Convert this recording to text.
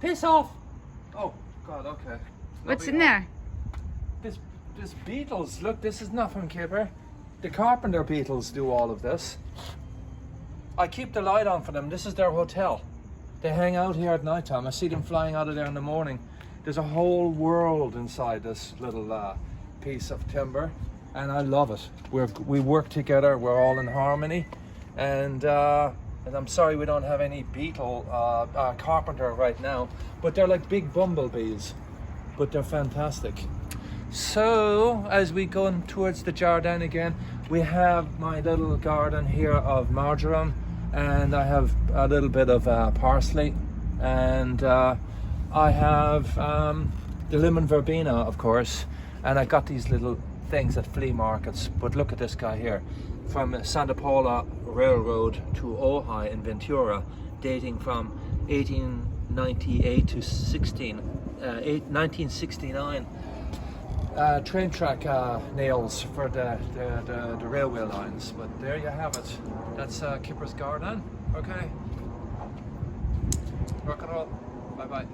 Piss off! Oh, God, okay. What's Lovely. in there? This Beetles. Look, this is not from Kipper. The Carpenter Beetles do all of this. I keep the light on for them. This is their hotel. They hang out here at night time. I see them flying out of there in the morning. There's a whole world inside this little piece of timber, and I love it. We work together. We're all in harmony, and I'm sorry we don't have any beetle carpenter right now, but they're like big bumblebees, but they're fantastic. So as we go towards the Jardin again, we have my little garden here of marjoram, and I have a little bit of parsley, and I have the lemon verbena, of course, and I got these little things at flea markets. But look at this guy here, from Santa Paula Railroad to Ojai in Ventura, dating from 1898 to 1969. Train track nails for the railway lines. But there you have it. That's Kipper's garden. Okay. Rock and roll. Bye bye.